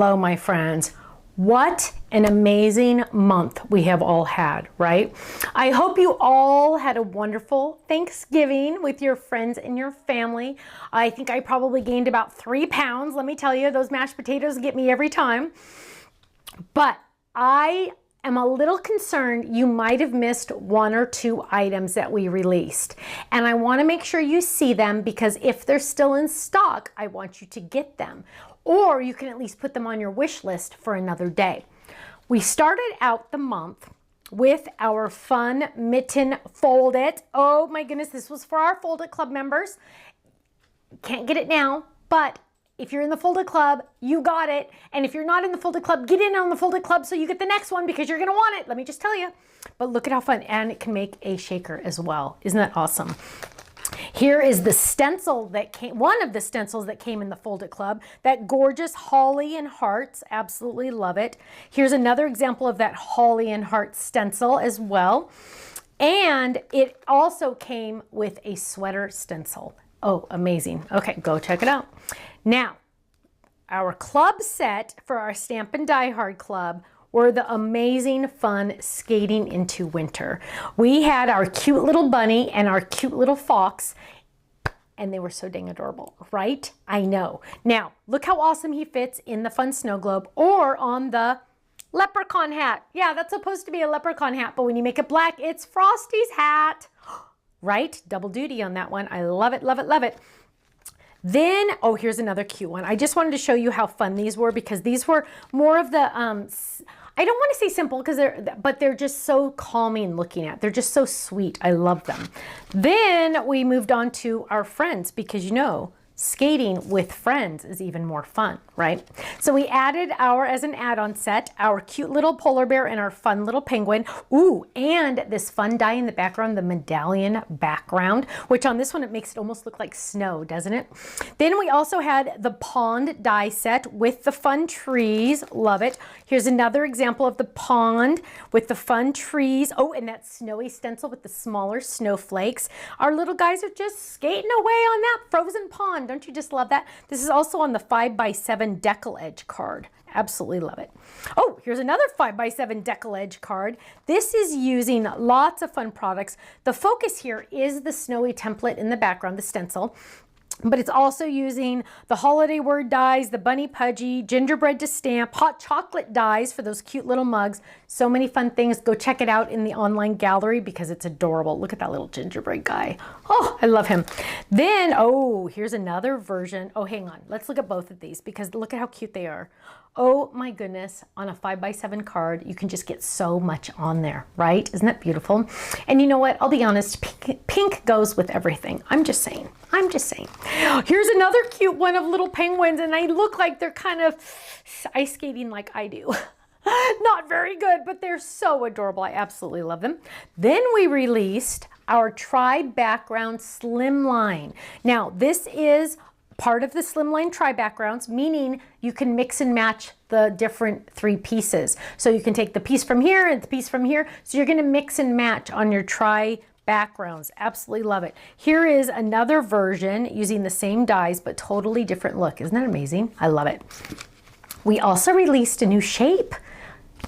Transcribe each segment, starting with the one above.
Hello, my friends. What an amazing month we have all had, right? I hope you all had a wonderful Thanksgiving with your friends and your family. I think I probably gained about 3 pounds. Let me tell you, those mashed potatoes get me every time. But I am a little concerned you might have missed 1 or 2 items that we released. And I want to make sure you see them, because if they're still in stock, I want you to get them. Or you can at least put them on your wish list for another day. We started out the month with our fun mitten fold it. Oh my goodness, this was for our Fold It Club members. Can't get it now, but if you're in the Fold It Club, you got it. And if you're not in the Fold It Club, get in on the Fold It Club so you get the next one, because you're gonna want it, let me just tell you. But look at how fun, and it can make a shaker as well. Isn't that awesome? Here is the stencil that came, one of the stencils that came in the Fold It Club, that gorgeous holly and hearts, absolutely love it. Here's another example of that holly and heart stencil as well. And it also came with a sweater stencil. Oh, amazing. Okay, go check it out. Now, our club set for our Stampin' Die Hard Club were the amazing fun skating into winter. We had our cute little bunny and our cute little fox, and they were so dang adorable, right? I know. Now, look how awesome he fits in the fun snow globe or on the leprechaun hat. Yeah, that's supposed to be a leprechaun hat, but when you make it black, it's Frosty's hat. Right? Double duty on that one. I love it, love it, love it. Then, oh, here's another cute one. I just wanted to show you how fun these were, because these were more of the, I don't want to say simple, but they're just so calming looking at. They're just so sweet. I love them. Then we moved on to our friends, because you know, skating with friends is even more fun, right? So we added as an add-on set, our cute little polar bear and our fun little penguin. Ooh, and this fun die in the background, the medallion background, which on this one, it makes it almost look like snow, doesn't it? Then we also had the pond die set with the fun trees. Love it. Here's another example of the pond with the fun trees. Oh, and that snowy stencil with the smaller snowflakes. Our little guys are just skating away on that frozen pond. Don't you just love that? This is also on the 5x7 decal edge card. Absolutely love it. Oh, here's another 5x7 decal edge card. This is using lots of fun products. The focus here is the snowy template in the background, the stencil. But it's also using the holiday word dies, the bunny pudgy, gingerbread to stamp, hot chocolate dies for those cute little mugs. So many fun things. Go check it out in the online gallery, because it's adorable. Look at that little gingerbread guy. Oh, I love him. Then, oh, here's another version. Oh, hang on. Let's look at both of these, because look at how cute they are. Oh my goodness, on a 5x7 card, you can just get so much on there, right? Isn't that beautiful? And you know what? I'll be honest, pink goes with everything. I'm just saying. I'm just saying. Here's another cute one of little penguins, and they look like they're kind of ice skating like I do. Not very good, but they're so adorable. I absolutely love them. Then we released our tri-background slimline. Now, this is part of the slimline tri-backgrounds, meaning you can mix and match the different 3 pieces. So you can take the piece from here and the piece from here. So you're going to mix and match on your backgrounds. Absolutely love it. Here is another version using the same dies, but totally different look. Isn't that amazing? I love it. We also released a new shape.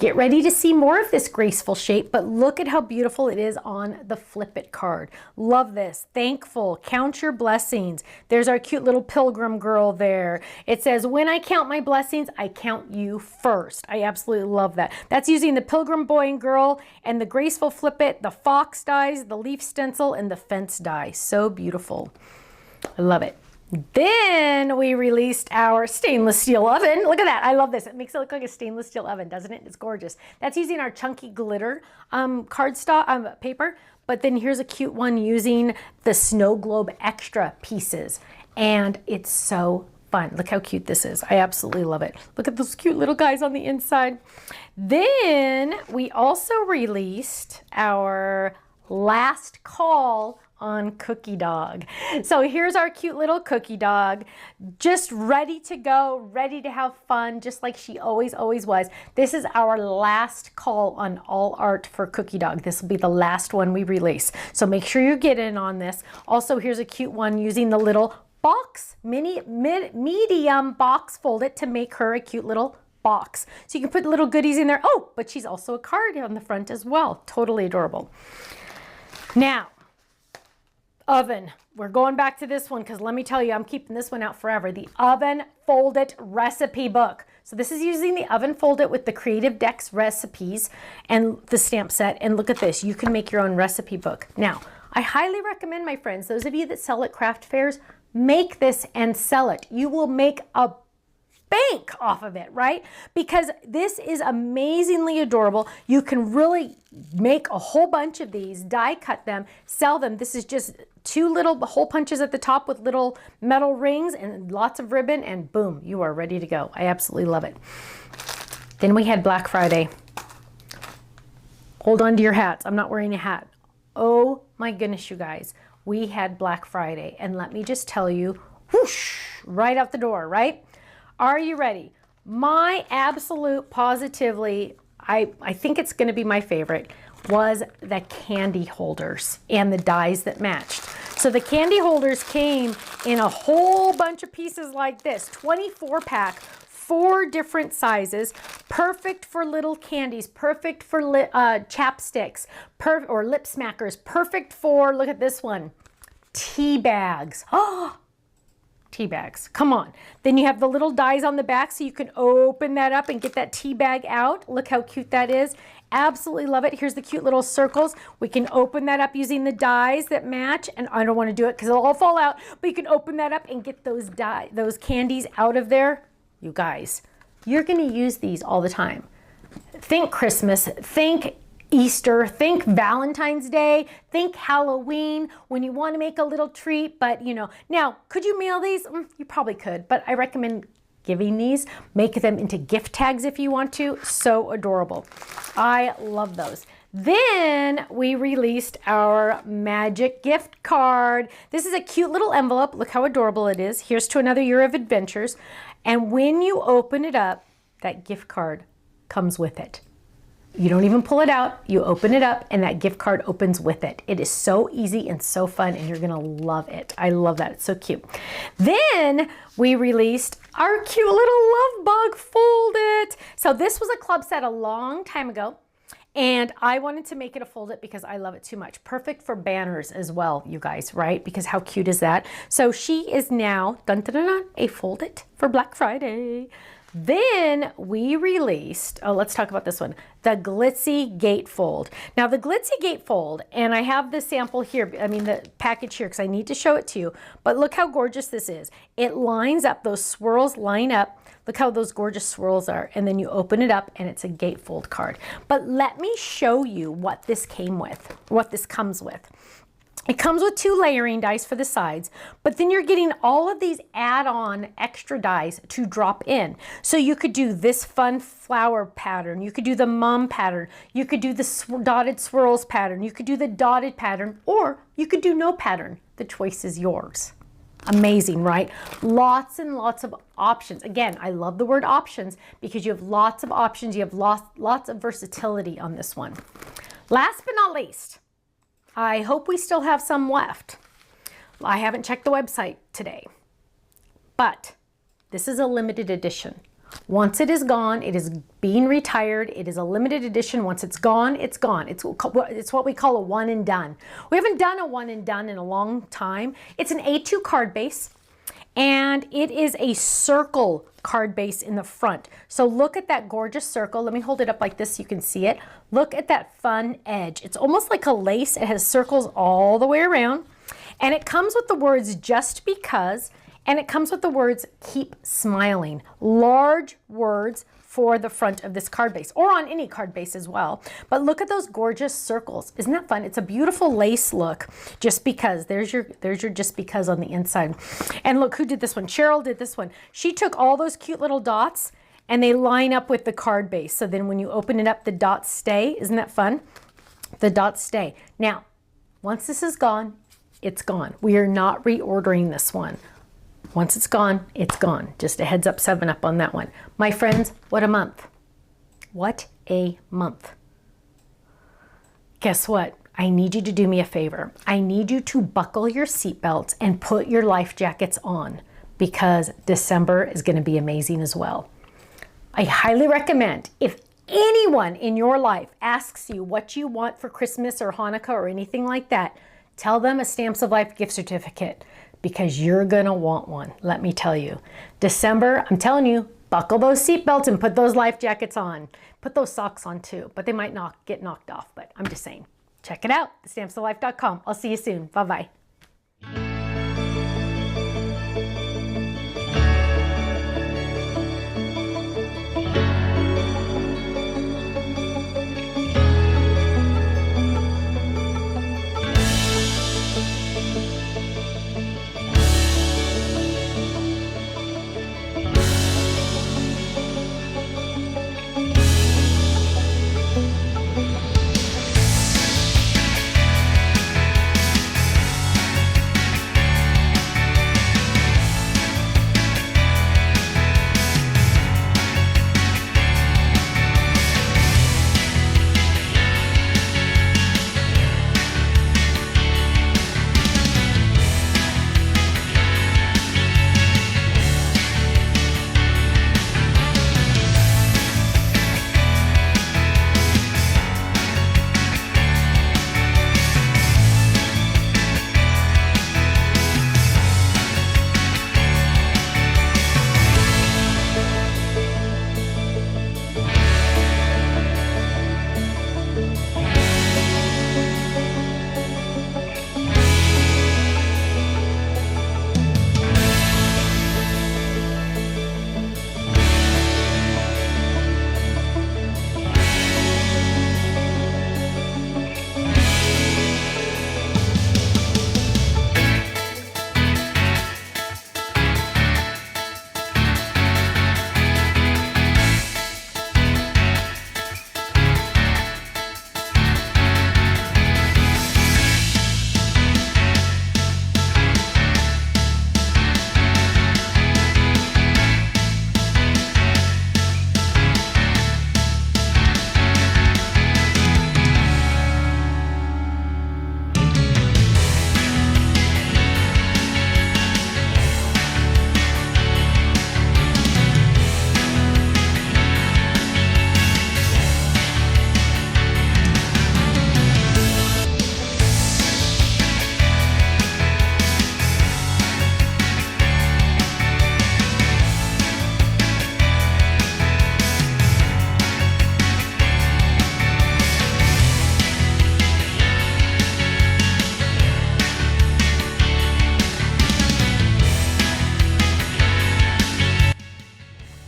Get ready to see more of this graceful shape, but look at how beautiful it is on the Flip It card. Love this. Thankful. Count your blessings. There's our cute little pilgrim girl there. It says, when I count my blessings, I count you first. I absolutely love that. That's using the pilgrim boy and girl and the graceful Flip It, the fox dies, the leaf stencil, and the fence die. So beautiful. I love it. Then we released our stainless steel oven. Look at that. I love this. It makes it look like a stainless steel oven, doesn't it? It's gorgeous. That's using our chunky glitter cardstock paper. But then here's a cute one using the snow globe extra pieces. And it's so fun. Look how cute this is. I absolutely love it. Look at those cute little guys on the inside. Then we also released our last call on Cookie Dog. So here's our cute little Cookie Dog, just ready to go, ready to have fun, just like she always was. This is our last call on all art for Cookie Dog. This will be the last one we release. So make sure you get in on this. Also, here's a cute one using the little box, medium box fold it to make her a cute little box. So you can put little goodies in there. Oh, but she's also a card on the front as well. Totally adorable. Now, oven. We're going back to this one because let me tell you, I'm keeping this one out forever. The Oven Fold It recipe book. So this is using the Oven Fold It with the Creative Decks recipes and the stamp set. And look at this, you can make your own recipe book. Now, I highly recommend, my friends, those of you that sell at craft fairs, make this and sell it. You will make a bank off of it, right? Because this is amazingly adorable. You can really make a whole bunch of these, die cut them, sell them. This is just 2 little hole punches at the top with little metal rings and lots of ribbon, and boom, you are ready to go. I absolutely love it. Then we had Black Friday. Hold on to your hats. I'm not wearing a hat. Oh my goodness, you guys. We had Black Friday, and let me just tell you, whoosh, right out the door, right? Are you ready? My absolute positively, I think it's going to be my favorite, was the candy holders and the dies that matched. So the candy holders came in a whole bunch of pieces like this, 24 pack, 4 different sizes, perfect for little candies, perfect for chapsticks, or lip smackers, perfect for, look at this one, tea bags. Oh, tea bags, come on. Then you have the little dies on the back so you can open that up and get that tea bag out. Look how cute that is. Absolutely love it. Here's the cute little circles. We can open that up using the dies that match, and I don't want to do it because it'll all fall out, but you can open that up and get those candies out of there. You guys, you're going to use these all the time. Think Christmas, think Easter, think Valentine's Day, think Halloween, when you want to make a little treat, but you know. Now, could you mail these? You probably could, but I recommend giving these. Make them into gift tags if you want to. So adorable. I love those. Then we released our magic gift card. This is a cute little envelope. Look how adorable it is. Here's to another year of adventures. And when you open it up, that gift card comes with it. You don't even pull it out, you open it up, and that gift card opens with it. It is so easy and so fun, and you're gonna love it. I love that, it's so cute. Then we released our cute little love bug Fold It. So this was a club set a long time ago, and I wanted to make it a Fold It because I love it too much. Perfect for banners as well, you guys, right? Because how cute is that? So she is now, dun, dun, dun, dun, a Fold It for Black Friday. Then we released, oh, let's talk about this one, the Glitzy Gatefold. Now the Glitzy Gatefold, and I have the sample here, the package here because I need to show it to you, but look how gorgeous this is. It lines up, those swirls line up. Look how those gorgeous swirls are, and then you open it up and it's a gatefold card. But let me show you what this came with, what this comes with. It comes with 2 layering dies for the sides, but then you're getting all of these add-on extra dies to drop in. So you could do this fun flower pattern, you could do the mom pattern, you could do the dotted swirls pattern, you could do the dotted pattern, or you could do no pattern. The choice is yours. Amazing, right? Lots and lots of options. Again, I love the word options because you have lots of options, you have lots of versatility on this one. Last but not least, I hope we still have some left. I haven't checked the website today, but this is a limited edition. Once it is gone, it is being retired. It is a limited edition. Once it's gone, it's gone. It's what we call a one and done. We haven't done a one and done in a long time. It's an A2 card base, and it is a circle card base in the front. So look at that gorgeous circle. Let me hold it up like this so you can see it. Look at that fun edge. It's almost like a lace. It has circles all the way around, and it comes with the words just because, and it comes with the words keep smiling. Large words for the front of this card base, or on any card base as well. But look at those gorgeous circles. Isn't that fun? It's a beautiful lace look. Just because. There's your just because on the inside. And look who did this one. Cheryl did this one. She took all those cute little dots and they line up with the card base. So then when you open it up, the dots stay. Isn't that fun? The dots stay. Now, once this is gone, it's gone. We are not reordering this one. Once it's gone, it's gone. Just a heads up, 7-Up on that one. My friends, what a month. What a month. Guess what? I need you to do me a favor. I need you to buckle your seatbelts and put your life jackets on because December is going to be amazing as well. I highly recommend, if anyone in your life asks you what you want for Christmas or Hanukkah or anything like that, tell them a Stamps of Life gift certificate, because you're gonna want one, let me tell you. December, I'm telling you, buckle those seatbelts and put those life jackets on. Put those socks on too, but they might get knocked off, but I'm just saying. Check it out, stampsoflife.com. I'll see you soon. Bye-bye.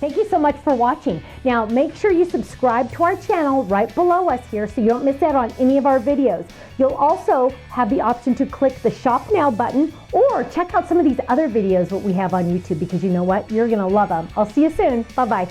Thank you so much for watching. Now make sure you subscribe to our channel right below us here so you don't miss out on any of our videos. You'll also have the option to click the Shop Now button or check out some of these other videos that we have on YouTube, because you know what? You're gonna love them. I'll see you soon. Bye-bye.